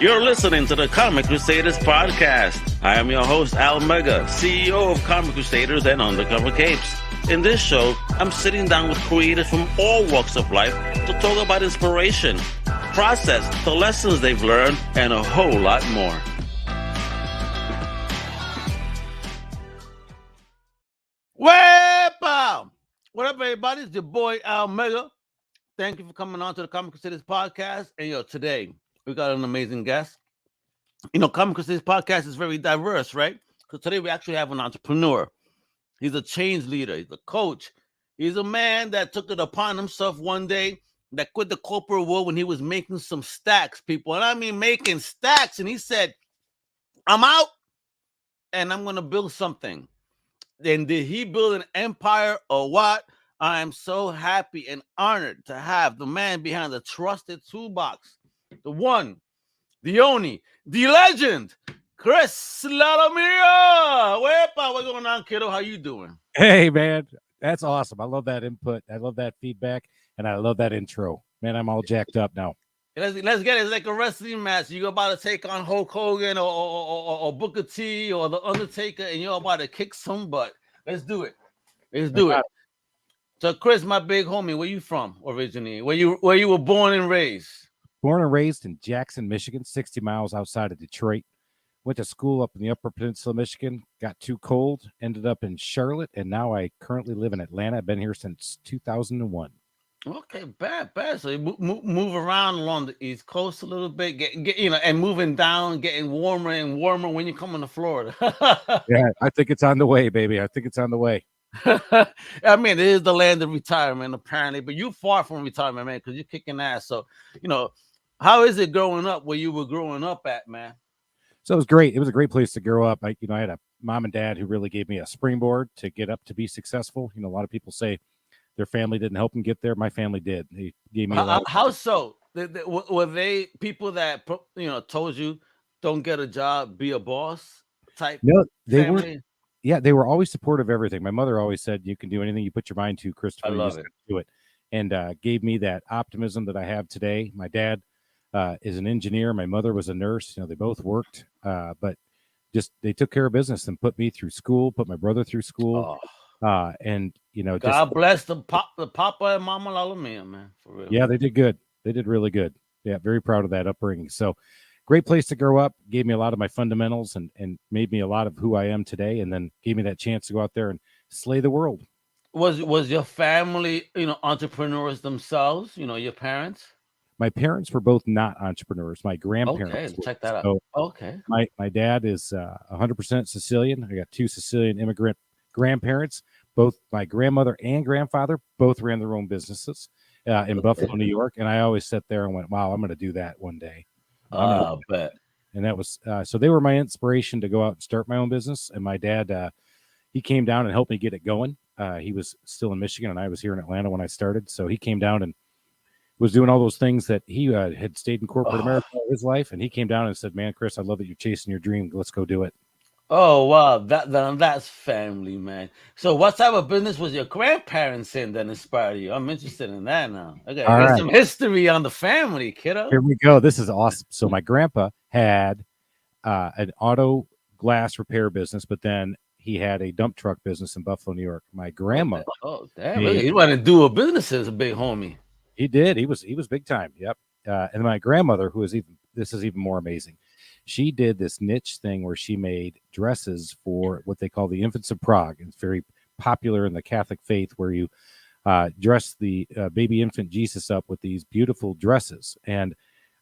You're listening to the Comic Crusaders Podcast. I am your host, Al Mega, CEO of Comic Crusaders and Undercover Capes. In this show, I'm sitting down with creators from all walks of life to talk about inspiration, process, the lessons they've learned, and a whole lot more. Wepa! What up, everybody? It's your boy, Al Mega. Thank you for coming on to the Comic Crusaders Podcast. And today, we got an amazing guest. Comic Crusaders Podcast is very diverse, right? Because today we actually have an entrepreneur. He's a change leader. He's a coach. He's a man that took it upon himself one day that quit the corporate world when he was making some stacks, people. And I mean making stacks. And he said, I'm out and I'm going to build something. And did he build an empire or what? I am so happy and honored to have the man behind the Trusted Toolbox. The one, the only, the legend, Chris Lalomia. What's going on, kiddo? How you doing? Hey, man. That's awesome. I love that input. I love that feedback. And I love that intro. Man, I'm all jacked up now. Let's get it. It's like a wrestling match. You're about to take on Hulk Hogan or Booker T or The Undertaker, and you're about to kick some butt. Let's do it. Let's do it. So, Chris, my big homie, where you from originally? Where you were born and raised? Born and raised in Jackson, Michigan, 60 miles outside of Detroit. Went to school up in the Upper Peninsula, Michigan. Got too cold. Ended up in Charlotte, and now I currently live in Atlanta. I've been here since 2001. Okay, bad. So you move around along the East Coast a little bit, get and moving down, getting warmer and warmer when you come into Florida. Yeah, I think it's on the way, baby. I think it's on the way. I mean, it is the land of retirement, apparently, but you're far from retirement, man, because you're kicking ass. So, how is it growing up where you were growing up at, man? So it was great. It was a great place to grow up. I had a mom and dad who really gave me a springboard to get up to be successful. A lot of people say their family didn't help them get there. My family did. They gave me a lot. How so? Were they people that told you don't get a job, be a boss type? No, they family? weren't. Yeah, they were always supportive of everything. My mother always said, "You can do anything you put your mind to, Christopher. I love it. Do it," and gave me that optimism that I have today. My dad is an engineer. My mother was a nurse. They both worked, but just they took care of business and put me through school, put my brother through school. And God bless the Papa and Mama Lalomia, man, for real. Yeah, they did good. They did really good. Yeah, very proud of that upbringing. So great place to grow up, gave me a lot of my fundamentals and made me a lot of who I am today, and then gave me that chance to go out there and slay the world. Was your family, entrepreneurs themselves, your parents? My parents were both not entrepreneurs. My grandparents. Okay, check that out. So okay. My dad is 100% Sicilian. I got two Sicilian immigrant grandparents. Both my grandmother and grandfather both ran their own businesses in Buffalo, New York. And I always sat there and went, wow, I'm going to do that one day. Bet. And that was, so they were my inspiration to go out and start my own business. And my dad, he came down and helped me get it going. He was still in Michigan and I was here in Atlanta when I started. So he came down and was doing all those things that he had stayed in corporate America all his life. And he came down and said, man, Chris, I love that you're chasing your dream. Let's go do it. Oh, wow. That's family, man. So what type of business was your grandparents in that inspired you? I'm interested in that now. I got to get some history on the family, kiddo. Here we go. This is awesome. So my grandpa had an auto glass repair business, but then he had a dump truck business in Buffalo, New York. My grandma. Oh, damn. He wanted to do a business as a big homie. He did. He was big time. Yep. And my grandmother, this is even more amazing. She did this niche thing where she made dresses for what they call the infants of Prague. It's very popular in the Catholic faith where you dress the baby infant Jesus up with these beautiful dresses. And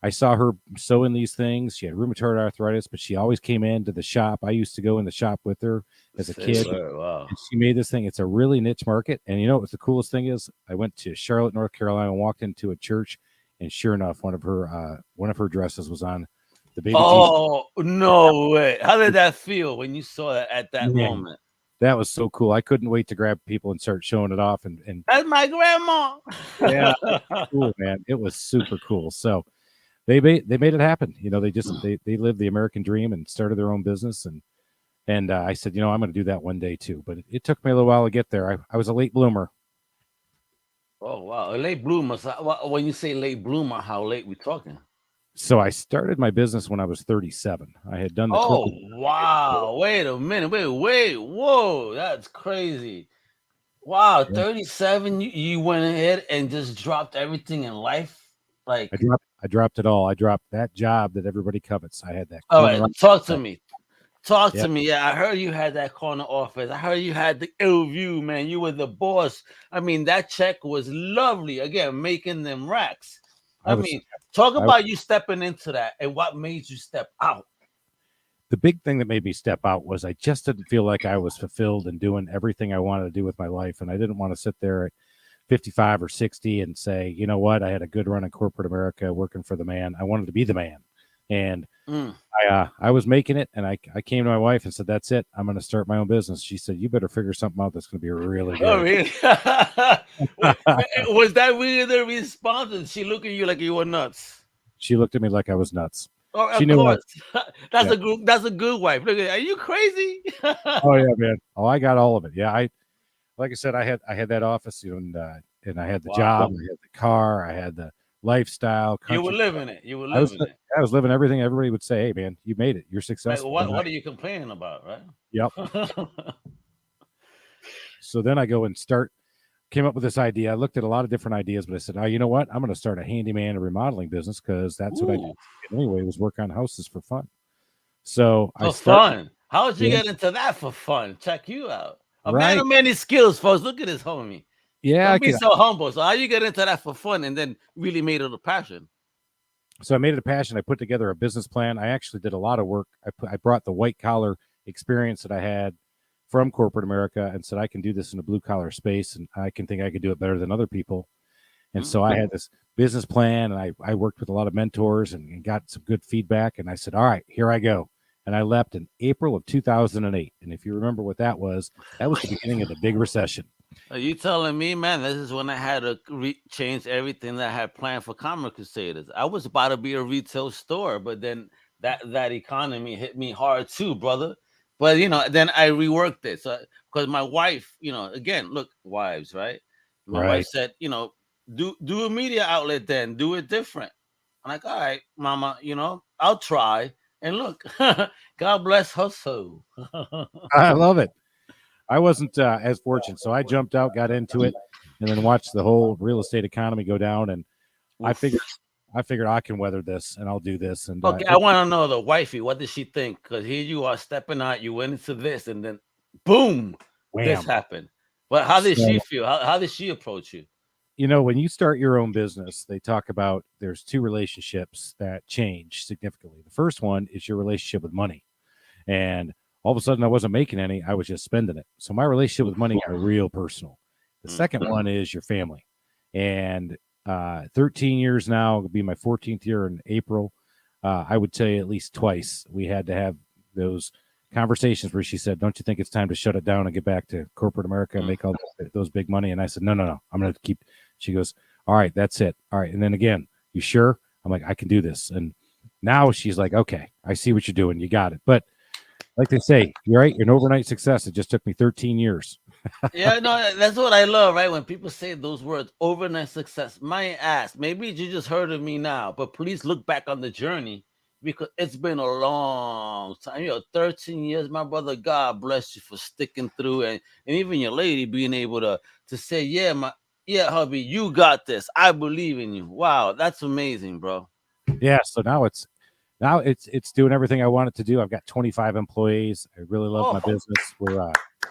I saw her sewing these things. She had rheumatoid arthritis, but she always came into the shop. I used to go in the shop with her as a kid. Wow. And she made this thing. It's a really niche market. And you know what the coolest thing is? I went to Charlotte, North Carolina, and walked into a church, and sure enough, one of her dresses was on the baby. Oh, Jesus. No way. How did that feel when you saw that at that moment? That was so cool. I couldn't wait to grab people and start showing it off. And that's my grandma. Yeah, cool, man. It was super cool. So they made it happen. They lived the American dream and started their own business. And I said, I'm going to do that one day too. But it took me a little while to get there. I was a late bloomer. Oh, wow. A late bloomer. So when you say late bloomer, how late we talking? So I started my business when I was 37. I had done the Oh corporate. wow! Wait a minute! Wait! Whoa! That's crazy! Wow, 37. You went ahead and just dropped everything in life, I like. dropped it all. I dropped that job that everybody covets. I had that All corner. right, talk to office. me. Talk Yeah, to me. Yeah, I heard you had that corner office. I heard you had the ill view, man. You were the boss. I mean, that check was lovely. Again, making them racks. I I was. mean, talk I about you stepping into that and what made you step out. the big thing that made me step out was I just didn't feel like I was fulfilled and doing everything I wanted to do with my life, and I didn't want to sit there at 55 or 60 and say, you know what, I had a good run in corporate America working for the man. I wanted to be the man, and Mm. I was making it, and I came to my wife and said, that's it. I'm going to start my own business. She said, you better figure something out that's going to be really Oh, good. really? Wait, was that really the response? Did she look at you like you were nuts? She looked at me like I was nuts. Oh, She of knew I, course. That's yeah. a good. That's a good wife. Look at. Are you crazy? Oh yeah, man. Oh, I got all of it. Yeah, like I said, I had that office, and I had the job, Wow. I had the car, I had the lifestyle, You were country. living it. You were I was living it. I was living everything everybody would say, hey man, you made it. You're Like successful. what are you complaining about, Yep. right? So then I go and came up with this idea. I looked at a lot of different ideas, but I said, oh, you know what? I'm going to start a handyman and remodeling business because that's what I did Ooh, anyway, was work on houses for fun. So I for start, fun. How did you yeah, get into that for fun? Check you out. A man right. of many skills, folks. Look at this homie. Yeah, Don't be so humble. So how you get into that for fun and then really made it a passion? so I made it a passion. I put together a business plan. I actually did a lot of work. I brought the white collar experience that I had from corporate America and said, I can do this in a blue collar space, and I can think I can do it better than other people. And so I had this business plan, and I worked with a lot of mentors and got some good feedback. And I said, all right, here I go. And I left in April of 2008. And if you remember what that was the beginning of the big recession. Are you telling me, man, this is when I had to change everything that I had planned for Comic Crusaders? I was about to be a retail store, but then that economy hit me hard too, brother. But then I reworked it. So because my wife, again, look, wives, right? My wife Right. said, do a media outlet then, do it different. I'm like, all right, mama, I'll try. And look, God bless her soul. I love it. I wasn't as fortunate. So I jumped out, got into it, and then watched the whole real estate economy go down. And I Oof. figured I can weather this and I'll do this. And Okay, I want to know the wifey. What did she think? Because here you are stepping out, you went into this, and then boom, this wham. happened. But how did she So, feel? How did she approach you? when you start your own business, they talk about there's two relationships that change significantly. The first one is your relationship with money. And all of a sudden I wasn't making any, I was just spending it. So my relationship with money got real personal. The second one is your family. And 13 years now, it'll be my 14th year in April. I would tell you at least twice we had to have those conversations where she said, don't you think it's time to shut it down and get back to corporate America and make all those big money? And I said, no, I'm going to keep. She goes, all right, that's it. All right. And then again, you sure? I'm like, I can do this. And now she's like, okay, I see what you're doing. You got it. But like they say, you're right. You're an overnight success. It just took me 13 years. Yeah, no, that's what I love, right? When people say those words, overnight success. My ass, maybe you just heard of me now, but please look back on the journey because it's been a long time. 13 years, my brother. God bless you for sticking through, and even your lady being able to say, yeah, hubby, you got this. I believe in you. Wow, that's amazing, bro. Yeah. So now it's doing everything I want it to do. I've got 25 employees. I really love my business.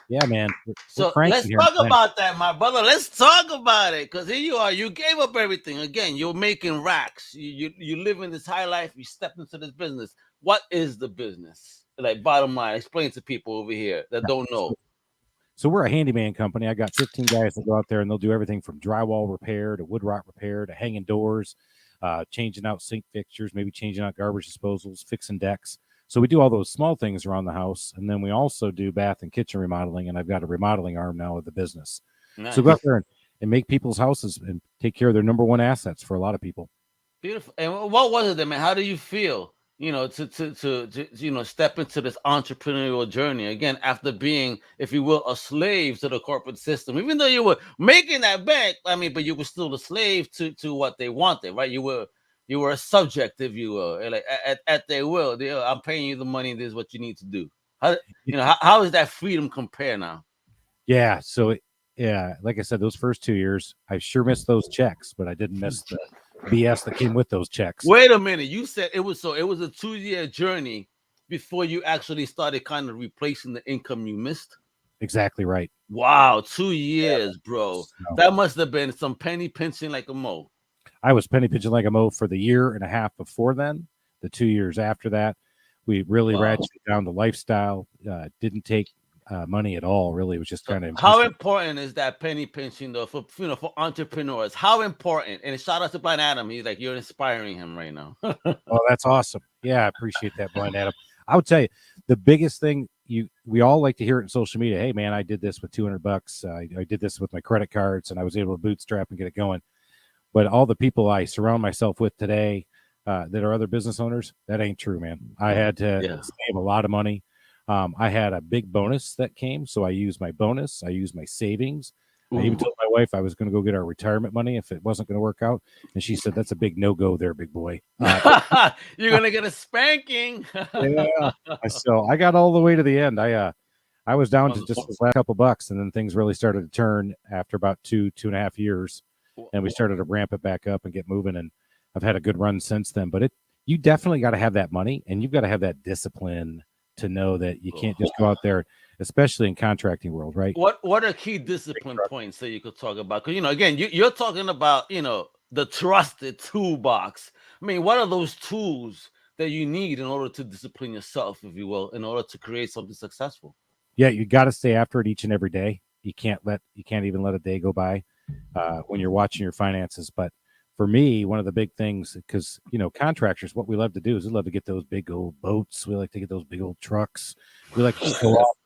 Yeah, man. We're So cranking let's here. talk about that, my brother. Let's talk about it. Because here you are. You gave up everything. Again, you're making racks. You live in this high life. You step into this business. What is the business? Like, bottom line, explain to people over here that don't know. So we're a handyman company. I got 15 guys that go out there and they'll do everything from drywall repair to wood rot repair to hanging doors, changing out sink fixtures, maybe changing out garbage disposals, fixing decks. So we do all those small things around the house. And then we also do bath and kitchen remodeling. And I've got a remodeling arm now of the business. Nice. So go out there and make people's houses and take care of their number one assets for a lot of people. Beautiful. And what was it then, man? How do you feel? To step into this entrepreneurial journey again after being, if you will, a slave to the corporate system. Even though you were making that bank, I mean, but you were still a slave to what they wanted, right? You were You were a subject, if you will, and like at their will. I'm paying you the money. This is what you need to do. How how is that freedom compare now? Yeah. So yeah, like I said, those first 2 years, I sure missed those checks, but I didn't miss the BS that came with those checks. Wait a minute. You said it was a 2-year journey before you actually started kind of replacing the income you missed. Exactly right. Wow, 2 years, bro. So That must have been some penny pinching like a mo. I was penny pinching like a mo for the year and a half before then. The 2 years after that, we really ratcheted down the lifestyle. Didn't take money at all. Really, it was just kind of. How important is that penny pinching though for for entrepreneurs? How important? And shout out to Blind Adam. He's like, you're inspiring him right now. Oh, that's awesome. Yeah, I appreciate that, Blind Adam. I would tell you the biggest thing we all like to hear it in social media. Hey, man, I did this with $200. I did this with my credit cards, and I was able to bootstrap and get it going. But all the people I surround myself with today that are other business owners, that ain't true, man. I had to save a lot of money. I had a big bonus that came, so I used my bonus. I used my savings. Ooh. I even told my wife I was going to go get our retirement money if it wasn't going to work out, and she said, "That's a big no-go there, big boy. You're going to get a spanking." Yeah. So I got all the way to the end. I was down to just the last couple bucks, and then things really started to turn after about 2.5 years, and we started to ramp it back up and get moving. And I've had a good run since then. But you definitely got to have that money, and you've got to have that discipline to know that you can't just go out there, especially in contracting world, right? What are key discipline points that you could talk about? Because again, you're talking about the trusted toolbox. I mean, what are those tools that you need in order to discipline yourself, if you will, in order to create something successful? Yeah, you got to stay after it each and every day. You can't even let a day go by when you're watching your finances. But for me, one of the big things, because, contractors, what we love to do is we love to get those big old boats. We like to get those big old trucks. We like to go off.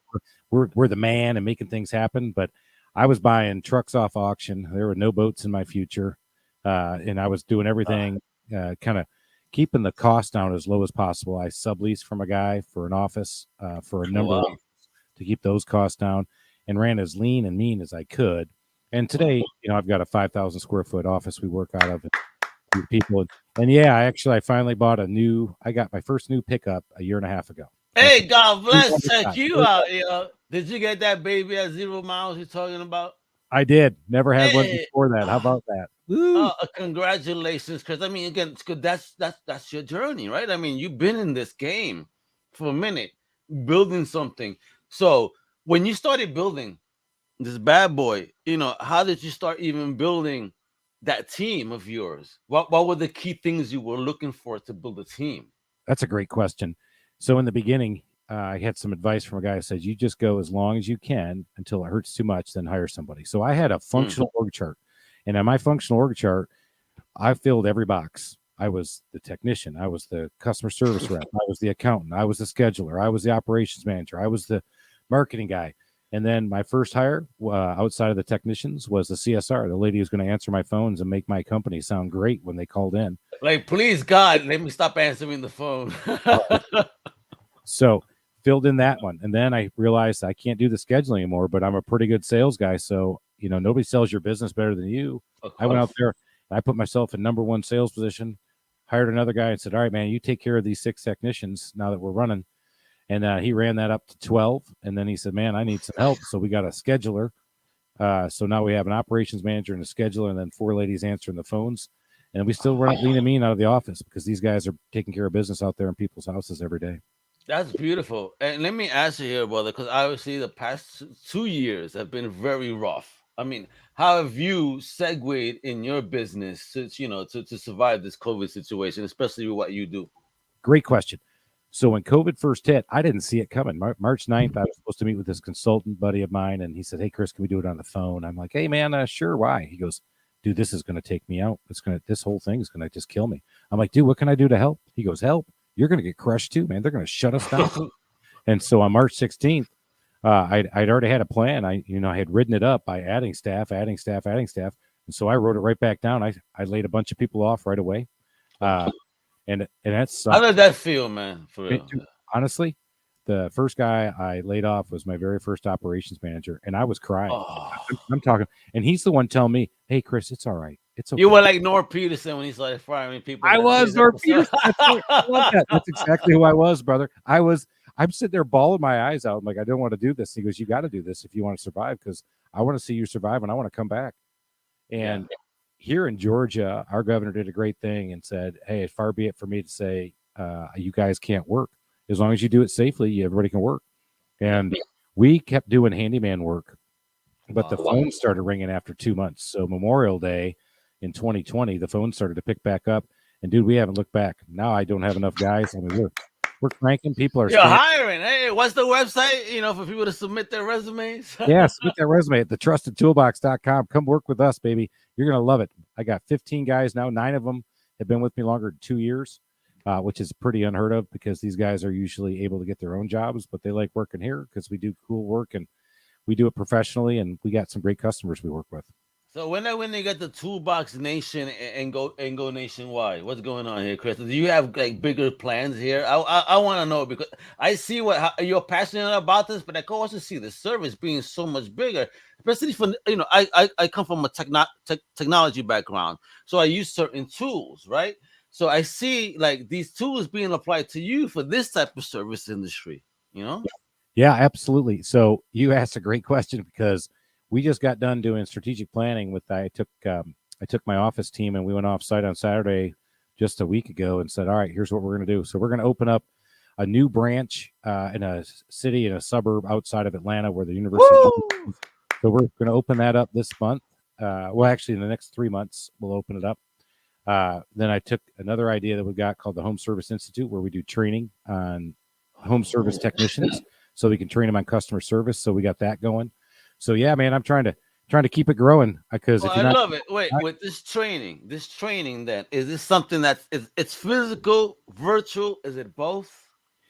We're the man and making things happen. But I was buying trucks off auction. There were no boats in my future. And I was doing everything, kind of keeping the cost down as low as possible. I subleased from a guy for an office for a number of years to keep those costs down, and ran as lean and mean as I could. And today, I've got a 5,000 square foot office we work out of with people. And yeah, I finally bought I got my first new pickup a year and a half ago. Hey, God bless. Check you out. Did you get that baby at 0 miles you're talking about? I did. Never had one before that. How about that? Congratulations, Chris. I mean, again, that's your journey, right? I mean, you've been in this game for a minute, building something. So when you started building this bad boy, how did you start even building that team of yours? What were the key things you were looking for to build a team? That's a great question. So in the beginning, I had some advice from a guy who says, you just go as long as you can until it hurts too much, then hire somebody. So I had a functional org chart. And on my functional org chart, I filled every box. I was the technician. I was the customer service rep. I was the accountant. I was the scheduler. I was the operations manager. I was the marketing guy. And then my first hire outside of the technicians was the CSR, the lady who's going to answer my phones and make my company sound great when they called in. Like, please, God, let me stop answering the phone. So filled in that one. And then I realized I can't do the scheduling anymore, but I'm a pretty good sales guy. So, nobody sells your business better than you. I went out there and I put myself in number one sales position, hired another guy and said, all right, man, you take care of these 6 technicians now that we're running. And he ran that up to 12. And then he said, man, I need some help. So we got a scheduler. So now we have an operations manager and a scheduler, and then 4 ladies answering the phones. And we still run lean and mean out of the office because these guys are taking care of business out there in people's houses every day. That's beautiful. And let me ask you here, brother, because obviously the past 2 years have been very rough. I mean, how have you segued in your business to survive this COVID situation, especially with what you do? Great question. So when COVID first hit, I didn't see it coming. March 9th, I was supposed to meet with this consultant buddy of mine, and he said, hey, Chris, can we do it on the phone? I'm like, hey, man, sure, why? He goes, dude, this is going to take me out. This whole thing is going to just kill me. I'm like, dude, what can I do to help? He goes, help. You're going to get crushed too, man. They're going to shut us down. And so on March 16th, I'd already had a plan. I had written it up by adding staff. And so I wrote it right back down. I laid a bunch of people off right away. And that's how did that feel, man? For real? Honestly, the first guy I laid off was my very first operations manager, and I was crying. I'm talking, and he's the one telling me, "Hey, Chris, it's all right. It's okay. You were like Norm Peterson when he started firing people. I That was today's Norm episode. Peterson. That's right. I love that. That's exactly who I was, brother. I'm sitting there bawling my eyes out. I'm like, I don't want to do this. He goes, you got to do this if you want to survive, because I want to see you survive and I want to come back. And here in Georgia, our governor did a great thing and said, hey, far be it for me to say, you guys can't work. As long as you do it safely, everybody can work. And we kept doing handyman work, but the phone started ringing after 2 months. So Memorial Day in 2020, the phone started to pick back up. And dude, we haven't looked back. Now I don't have enough guys. I mean, we're cranking. People are You're hiring. Hey, what's the website? For people to submit their resumes. Yeah, submit that resume at thetrustedtoolbox.com. Come work with us, baby. You're gonna love it. I got 15 guys now. 9 of them have been with me longer than 2 years, which is pretty unheard of because these guys are usually able to get their own jobs, but they like working here because we do cool work and we do it professionally, and we got some great customers we work with. So when they get the Toolbox Nation and go nationwide, what's going on here, Chris? Do you have like bigger plans here? I want to know, because I see how you're passionate about this, but I can also see the service being so much bigger, especially for I come from a technology background, so I use certain tools, right? So I see like these tools being applied to you for this type of service industry, Yeah, absolutely. So you asked a great question because we just got done doing strategic planning with I took my office team and we went off site on Saturday just a week ago and said, all right, here's what we're going to do. So we're going to open up a new branch in a city in a suburb outside of Atlanta where the university is. So we're going to open that up this month. Well, actually, in the next 3 months, we'll open it up. Then I took another idea that we got called the Home Service Institute, where we do training on home service technicians so we can train them on customer service. So we got that going. So yeah, man, I'm trying to keep it growing because I love it. Wait, with this training, then is this something it's physical, virtual? Is it both?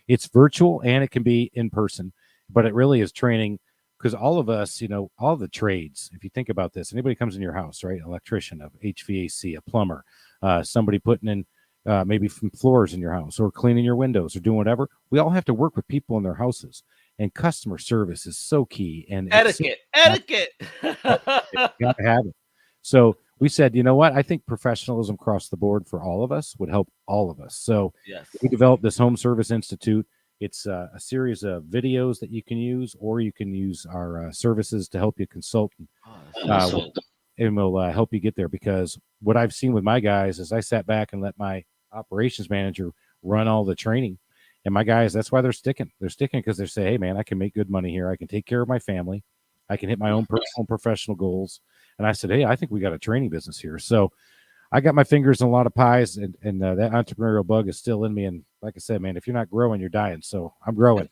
It's virtual and it can be in person, but it really is training because all of us, all the trades. If you think about this, anybody comes in your house, right? Electrician, of HVAC, a plumber, somebody putting in maybe some floors in your house or cleaning your windows or doing whatever. We all have to work with people in their houses. And customer service is so key. And etiquette. You got to have it. So we said, you know what? I think professionalism across the board for all of us would help all of us. So we developed this Home Service Institute. It's a series of videos that you can use, or you can use our services to help you consult. And we'll help you get there, because what I've seen with my guys is I sat back and let my operations manager run all the training. And my guys, that's why they're sticking. They're sticking because they say, hey, man, I can make good money here. I can take care of my family. I can hit my own personal and professional goals. And I said, hey, I think we got a training business here. So I got my fingers in a lot of pies, and that entrepreneurial bug is still in me. And like I said, man, if you're not growing, you're dying. So I'm growing.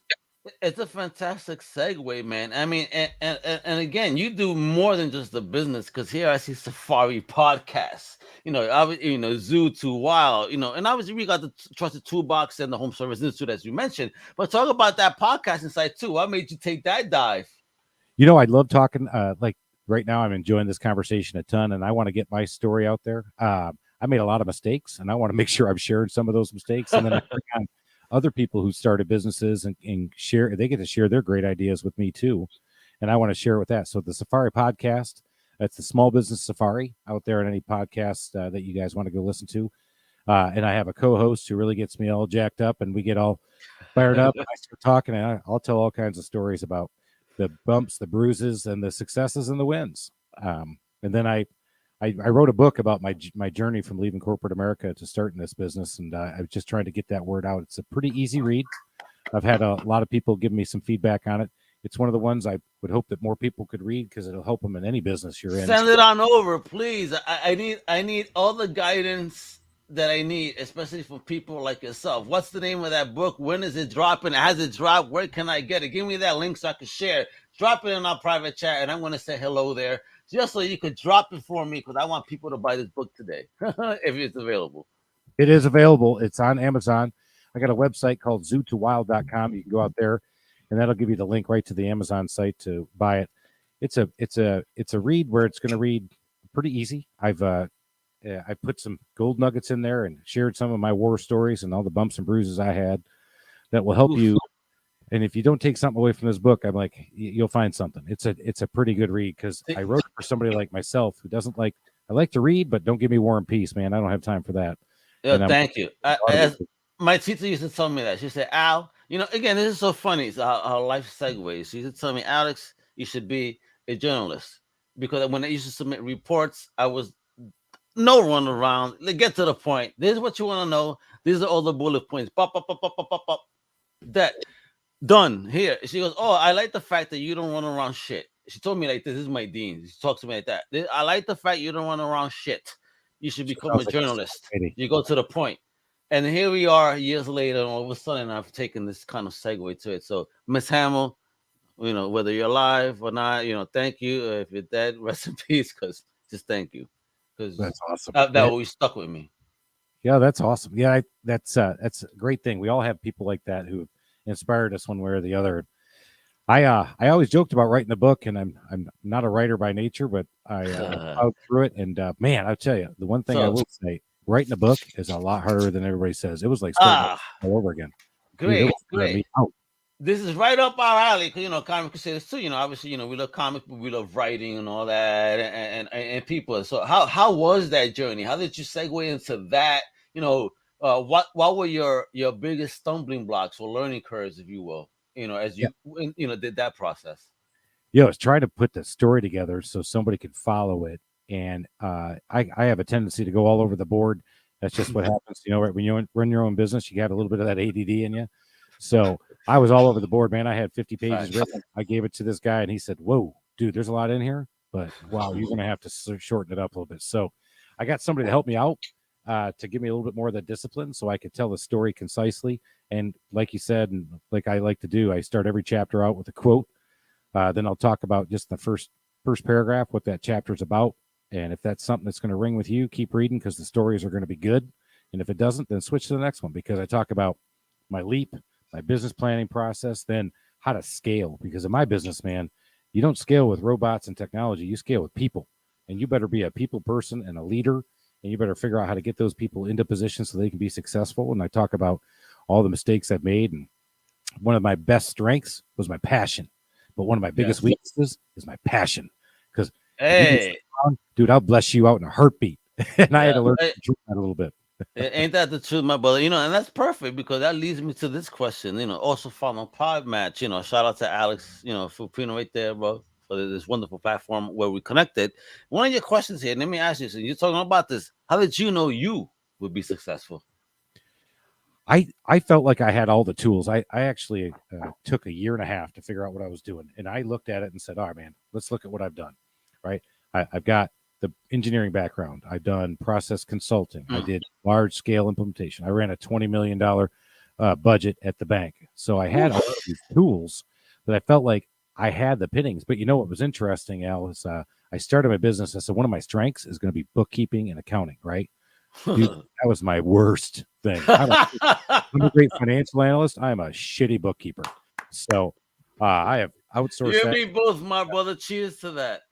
It's a fantastic segue, man. I mean, and again, you do more than just the business, because here I see Safari Podcast, Zoo to Wild, and obviously we got the Trusted Toolbox and the Home Service Institute, as you mentioned. But talk about that podcast inside too. What made you take that dive? I love talking. Like right now, I'm enjoying this conversation a ton, and I want to get my story out there. I made a lot of mistakes, and I want to make sure I've shared some of those mistakes, and then I bring on other people who started businesses and share. They get to share their great ideas with me too, and I want to share with that. So the Safari Podcast, that's the Small Business Safari out there on any podcast that you guys want to go listen to. And I have a co-host who really gets me all jacked up, and we get all fired up. I start talking, and I'll tell all kinds of stories about the bumps, the bruises, and the successes and the wins. And then I wrote a book about my journey from leaving corporate America to starting this business, and I was just trying to get that word out. It's a pretty easy read. I've had a lot of people give me some feedback on it. It's one of the ones I would hope that more people could read, because it'll help them in any business you're in. Send it on over, please. I need all the guidance that I need, especially from people like yourself. What's the name of that book? When is it dropping? Has it dropped? Where can I get it? Give me that link so I can share. Drop it in our private chat, and I'm going to say hello there, just so you could drop it for me, because I want people to buy this book today, if it's available. It is available. It's on Amazon. I got a website called zootowild.com. You can go out there, and that'll give you the link right to the Amazon site to buy it. It's a read where it's going to read pretty easy. I put some gold nuggets in there and shared some of my war stories and all the bumps and bruises I had that will help you. And if you don't take something away from this book, I'm like, you'll find something. It's a pretty good read, because I wrote it for somebody like myself who doesn't like I like to read, but don't give me War and Peace, man. I don't have time for that. Yeah, And I'm thank you. As my teacher used to tell me that. She said, Al, again, this is so funny. It's how life segues. She used to tell me, Alex, you should be a journalist. Because when I used to submit reports, I was no run around. Like, get to the point. This is what you want to know. These are all the bullet points. Pop, pop, pop, pop, pop, pop, pop. That done. Here. She goes, oh, I like the fact that you don't run around shit. She told me like this. This is my dean. She talks to me like that. I like the fact you don't run around shit. You should become a journalist. You go to the point. And here we are years later, and all of a sudden I've taken this kind of segue to it. So, Miss Hamill, whether you're alive or not, thank you. If you're dead, rest in peace, because just thank you. Because that's awesome. That always stuck with me. Yeah, that's awesome. Yeah, that's a great thing. We all have people like that who inspired us one way or the other. I always joked about writing a book, and I'm not a writer by nature, but I plowed through it. And man, I'll tell you, the one thing I will say, writing a book is a lot harder than everybody says. It was like starting all over again. Great. This is right up our alley, because Comic Crusaders too. Obviously, we love comics, but we love writing and all that, and people. So how was that journey? How did you segue into that? What were your biggest stumbling blocks or learning curves, if you will? As you did that process. Yeah, I was trying to put the story together so somebody could follow it, and I have a tendency to go all over the board. That's just what happens. When you run your own business, you got a little bit of that ADD in you. So I was all over the board, man. I had 50 pages written. I gave it to this guy, and he said, "Whoa, dude, there's a lot in here, but wow, you're going to have to shorten it up a little bit." So I got somebody to help me out to give me a little bit more of that discipline so I could tell the story concisely. And like you said, and like I like to do, I start every chapter out with a quote. Then I'll talk about just the first paragraph, what that chapter is about. And if that's something that's going to ring with you, keep reading because the stories are going to be good. And if it doesn't, then switch to the next one, because I talk about my leap, my business planning process, then how to scale. Because in my business, man, you don't scale with robots and technology. You scale with people. And you better be a people person and a leader. And you better figure out how to get those people into position so they can be successful. And I talk about all the mistakes I've made. And one of my best strengths was my passion. But one of my biggest weaknesses is my passion. Because, hey, dude, I'll bless you out in a heartbeat. And I had to learn to do that a little bit. Ain't that the truth, my brother? And that's perfect, because that leads me to this question. Also follow Pod Match. Shout out to Alex, for being right there, bro, for this wonderful platform where we connected. One of your questions here, let me ask you. So you're talking about this. How did you know you would be successful? I felt like I had all the tools. I actually took a year and a half to figure out what I was doing. And I looked at it and said, all right, man, let's look at what I've done. Right. I've got the engineering background. I've done process consulting. I did large scale implementation. I ran a $20 million budget at the bank. So I had all of these tools, but I felt like I had the pinnings. But what was interesting, Al, is I started my business. I said, one of my strengths is going to be bookkeeping and accounting, right? Dude, that was my worst thing. I'm a great financial analyst. I'm a shitty bookkeeper. So I have outsourced that. You and me both, my brother. Cheers to that.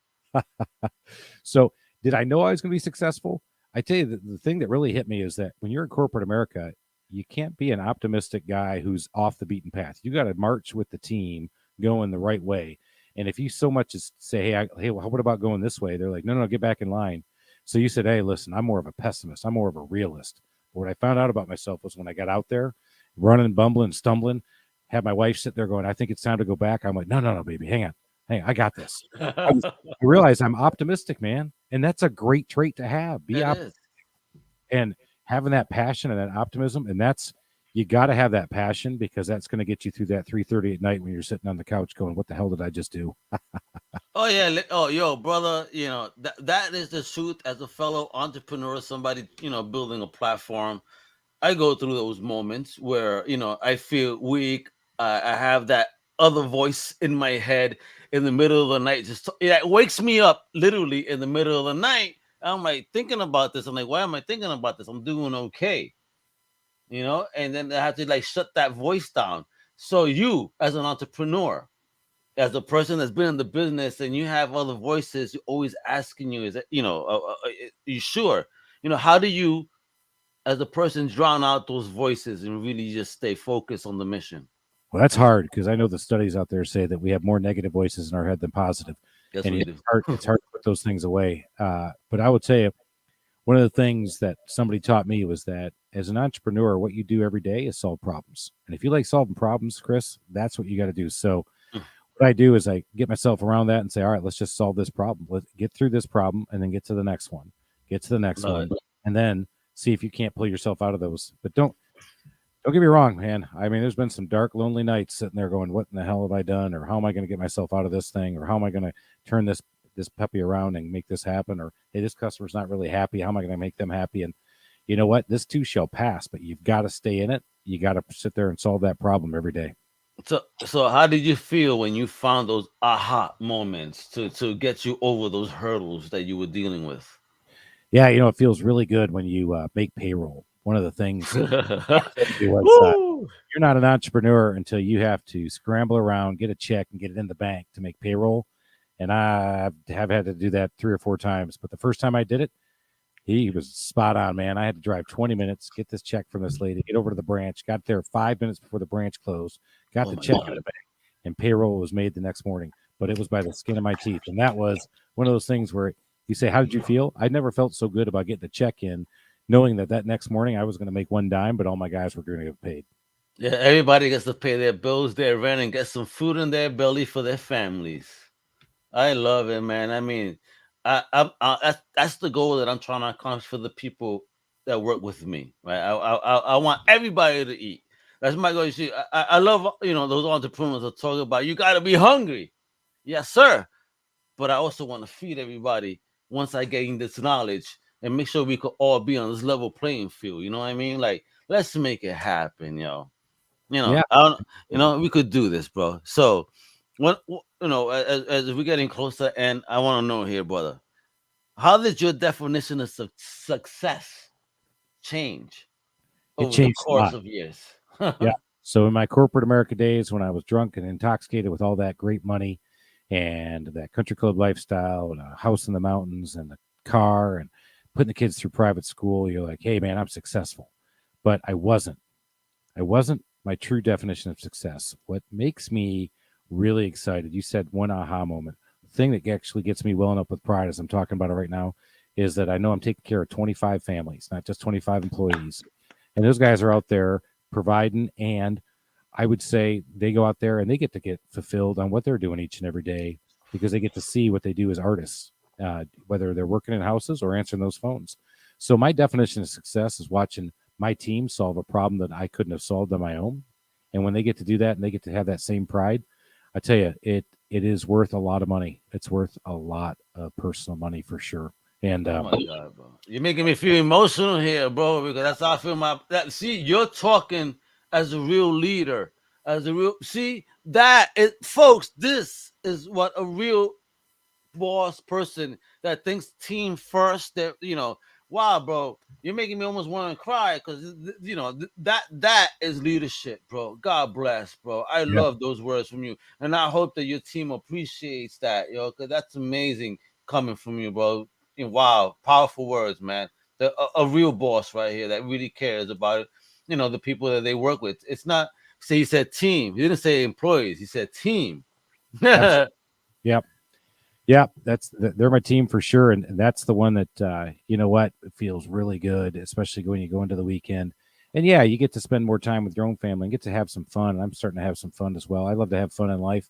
So did I know I was going to be successful? I tell you, the thing that really hit me is that when you're in corporate America, you can't be an optimistic guy who's off the beaten path. You got to march with the team, going the right way. And if you so much as say, hey, what about going this way? They're like, no, get back in line. So you said, hey, listen, I'm more of a pessimist. I'm more of a realist. But what I found out about myself was when I got out there, running, bumbling, stumbling, had my wife sit there going, I think it's time to go back. I'm like, no, baby, hang on. Hey, I got this. I realized I'm optimistic, man. And that's a great trait to have. Be optimistic. And having that passion and that optimism. And you got to have that passion, because that's going to get you through that 3:30 at night when you're sitting on the couch going, what the hell did I just do? Oh, yeah. Oh, yo, brother, that is the truth. As a fellow entrepreneur, somebody, building a platform, I go through those moments where, I feel weak. I have that other voice in my head in the middle of the night. It wakes me up literally in the middle of the night. I'm like thinking about this. I'm like, why am I thinking about this? I'm doing okay. And then I have to shut that voice down. So you, as an entrepreneur, as a person that's been in the business, and you have other voices always asking you, is it, you sure? How do you, as a person, drown out those voices and really just stay focused on the mission? Well, that's hard, because I know the studies out there say that we have more negative voices in our head than positive. Yes, and we yet do. it's hard to put those things away. But I would say one of the things that somebody taught me was that as an entrepreneur, what you do every day is solve problems. And if you like solving problems, Chris, that's what you got to do. So what I do is I get myself around that and say, all right, let's just solve this problem. Let's get through this problem and then get to the next one, get to the next Love one, it. and then see if you can't pull yourself out of those. But don't get me wrong, man. I mean, there's been some dark, lonely nights sitting there going, what in the hell have I done? Or how am I going to get myself out of this thing? Or how am I going to turn this puppy around and make this happen? Or, hey, this customer's not really happy. How am I going to make them happy? And you know what? This too shall pass, but you've got to stay in it. You got to sit there and solve that problem every day. So how did you feel when you found those aha moments to get you over those hurdles that you were dealing with? Yeah, it feels really good when you make payroll. One of the things was Woo! you're not an entrepreneur until you have to scramble around, get a check, and get it in the bank to make payroll. And I have had to do that 3 or 4 times. But the first time I did it, he was spot on, man. I had to drive 20 minutes, get this check from this lady, get over to the branch, got there 5 minutes before the branch closed, got the check in the bank, and payroll was made the next morning. But it was by the skin of my teeth. And that was one of those things where you say, how did you feel? I never felt so good about getting the check in, knowing that next morning I was going to make 1 dime, but all my guys were going to get paid. Yeah, everybody gets to pay their bills, their rent, and get some food in their belly for their families. I love it, man. I mean, that's the goal that I'm trying to accomplish for the people that work with me, right? I want everybody to eat. That's my goal. You see, I love those entrepreneurs that talk about you got to be hungry, yes, sir. But I also want to feed everybody once I gain this knowledge and make sure we could all be on this level playing field. You know what I mean? Like, let's make it happen, yo. Yeah. We could do this, bro. So, as we're getting closer, and I want to know here, brother, how did your definition of success change It over the changed a course lot. of years? Yeah. So in my corporate America days, when I was drunk and intoxicated with all that great money and that country club lifestyle and a house in the mountains and a car and putting the kids through private school, you're like, hey, man, I'm successful. But I wasn't. I wasn't my true definition of success. What makes me really excited, you said one aha moment. The thing that actually gets me welling up with pride as I'm talking about it right now is that I know I'm taking care of 25 families, not just 25 employees. And those guys are out there providing, and I would say they go out there and they get fulfilled on what they're doing each and every day because they get to see what they do as artists, whether they're working in houses or answering those phones. So my definition of success is watching my team solve a problem that I couldn't have solved on my own. And when they get to do that and they get to have that same pride, I tell you, it is worth a lot of money. It's worth a lot of personal money for sure. And Oh my God, bro. You're making me feel emotional here, bro, because that's how I feel see, you're talking as a real leader, folks, this is what a real boss person that thinks team first, that, wow, bro, you're making me almost want to cry because, that is leadership, bro. God bless, bro. I love those words from you. And I hope that your team appreciates that, because that's amazing coming from you, bro. Wow, powerful words, man. A real boss right here that really cares about, the people that they work with. It's not, say, he said team. He didn't say employees. He said team. Yep. Yeah, they're my team for sure, and that's the one that you know what, it feels really good, especially when you go into the weekend. And yeah, you get to spend more time with your own family and get to have some fun. And I'm starting to have some fun as well. I love to have fun in life,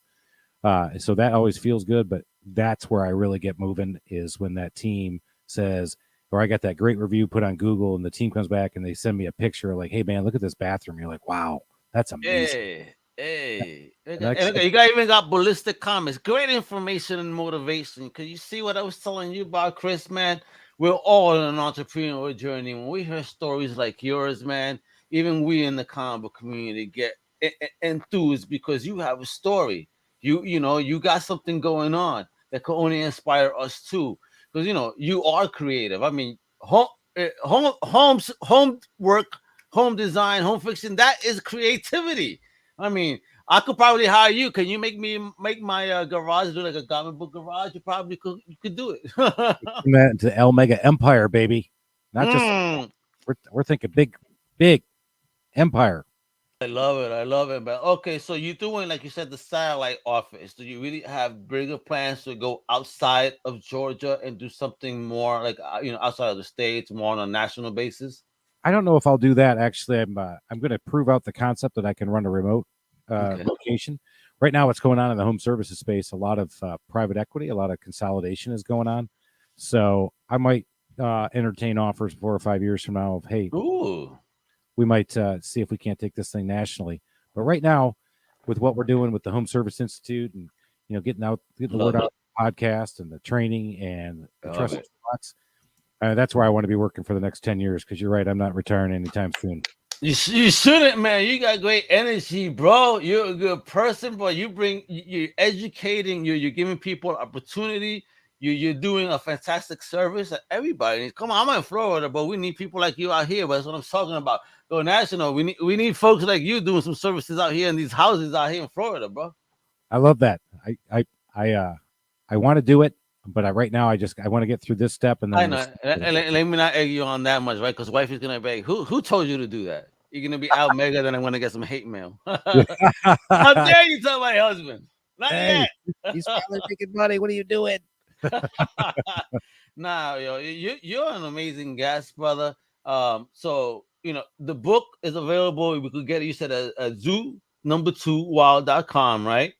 so that always feels good. But that's where I really get moving is when that team says, or I got that great review put on Google, and the team comes back and they send me a picture like, "Hey man, look at this bathroom." You're like, "Wow, that's amazing." Hey, And you got even got ballistic comments. Great information and motivation. Cause you see what I was telling you about, Chris, man. We're all on an entrepreneurial journey. When we hear stories like yours, man, even we in the comic book community get enthused because you have a story. You got something going on that could only inspire us too. Because you are creative. I mean, home work, home design, home fiction, that is creativity. I mean, I could probably hire you. Can you make my garage look like a comic book garage? You could do it. that into the El Mega Empire, baby. Not just we're thinking big empire. I love it. I love it. But okay, so you're doing, like you said, the satellite office. Do you really have bigger plans to go outside of Georgia and do something more like outside of the states, more on a national basis? I don't know if I'll do that. Actually, I'm going to prove out the concept that I can run a remote Okay. location. Right now, what's going on in the home services space? A lot of private equity, a lot of consolidation is going on. So I might entertain offers 4 or 5 years from now of, hey, Ooh. we might see if we can't take this thing nationally. But right now, with what we're doing with the Home Service Institute and getting the word out, podcast and the training and the Trusted Toolbox, that's where I want to be working for the next 10 years. Because you're right, I'm not retiring anytime soon. You shouldn't, man. You got great energy, bro. You're a good person, bro. You're educating. You're giving people opportunity. You're doing a fantastic service to everybody. Come on, I'm in Florida, but we need people like you out here. But that's what I'm talking about. Go national. We need folks like you doing some services out here in these houses out here in Florida, bro. I love that. I want to do it, but right now I want to get through this step, and then I know. Let me not egg you on that much, right? Because wife is gonna beg. Who told you to do that? You're gonna be out mega, then I'm gonna get some hate mail. How dare you tell my husband? Not yet. He's finally making money. What are you doing? Nah, you're an amazing guest, brother. So the book is available. We could get it. You said a zoo2wild.com, right?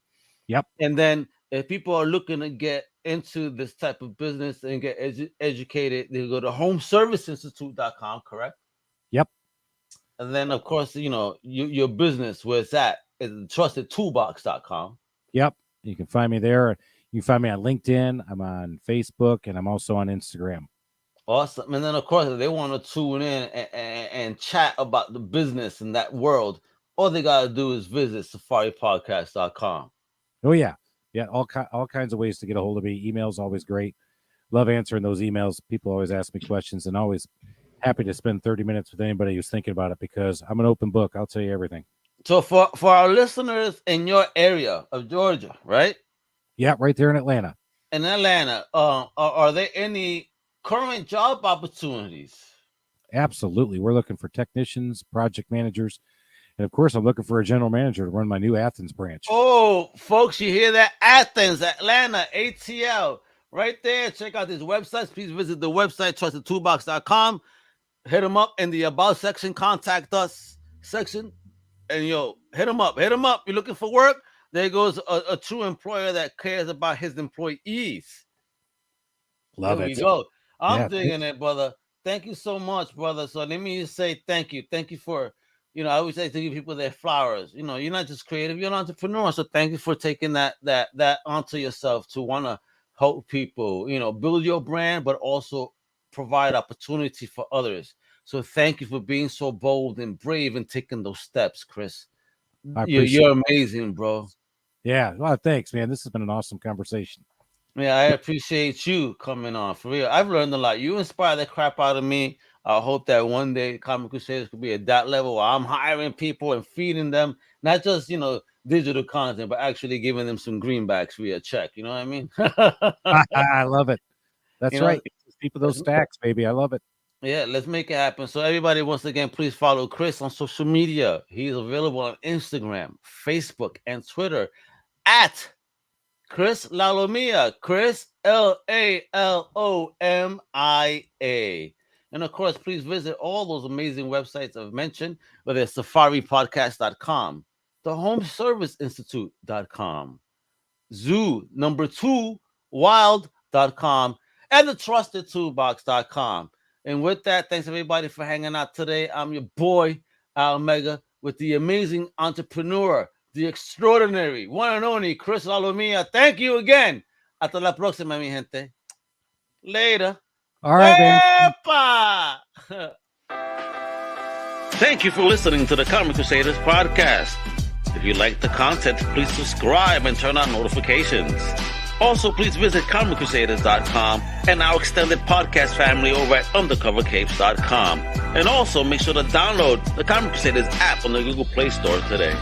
Yep. And then if people are looking to get into this type of business and get educated, they go to homeserviceinstitute.com, correct? Yep. And then, of course, your business, where it's at, is trustedtoolbox.com. Yep. You can find me there. You can find me on LinkedIn. I'm on Facebook, and I'm also on Instagram. Awesome. And then, of course, if they want to tune in and chat about the business in that world, all they got to do is visit safaripodcast.com. Oh, yeah. Yeah, all kinds of ways to get a hold of me. Email's always great. Love answering those emails. People always ask me questions, and always happy to spend 30 minutes with anybody who's thinking about it, because I'm an open book. I'll tell you everything. So for our listeners in your area of Georgia, right? Yeah, right there in Atlanta. In Atlanta, are there any current job opportunities? Absolutely. We're looking for technicians, project managers, and of course, I'm looking for a general manager to run my new Athens branch. Oh, folks, you hear that? Athens, Atlanta, ATL, right there. Check out these websites. Please visit the website, trustedtoolbox.com. Hit them up in the About section, contact us section, and hit them up. Hit them up. You're looking for work? There goes a true employer that cares about his employees. Love there it. We go. I'm digging it, brother. Thank you so much, brother. So let me just say thank you. Thank you for, I always say to give people their flowers. You're not just creative, you're an entrepreneur. So thank you for taking that onto yourself to want to help people, build your brand, but also provide opportunity for others. So thank you for being so bold and brave and taking those steps, Chris. You're amazing, bro. Yeah. Well, thanks, man. This has been an awesome conversation. Yeah, I appreciate you coming on. For real, I've learned a lot. You inspire the crap out of me. I hope that one day Comic Crusaders could be at that level where I'm hiring people and feeding them, not just, digital content, but actually giving them some greenbacks via check. You know what I mean? I love it. That's right. People those stacks, baby. I love it. Yeah, let's make it happen. So everybody, once again, please follow Chris on social media. He's available on Instagram, Facebook, and Twitter at Chris Lalomia. Chris Lalomia. And of course, please visit all those amazing websites I've mentioned, whether it's safaripodcast.com, the homeserviceinstitute.com, zoo2wild.com, and the trustedtoolbox.com. And with that, thanks everybody for hanging out today. I'm your boy, Al Mega, with the amazing entrepreneur, the extraordinary, one and only Chris Lalomia. Thank you again. Hasta la próxima, mi gente. Later. All right, man. Thank you for listening to the Comic Crusaders Podcast. If you like the content, please subscribe and turn on notifications. Also, please visit comiccrusaders.com and our extended podcast family over at undercovercapes.com. And also, make sure to download the Comic Crusaders app on the Google Play Store today.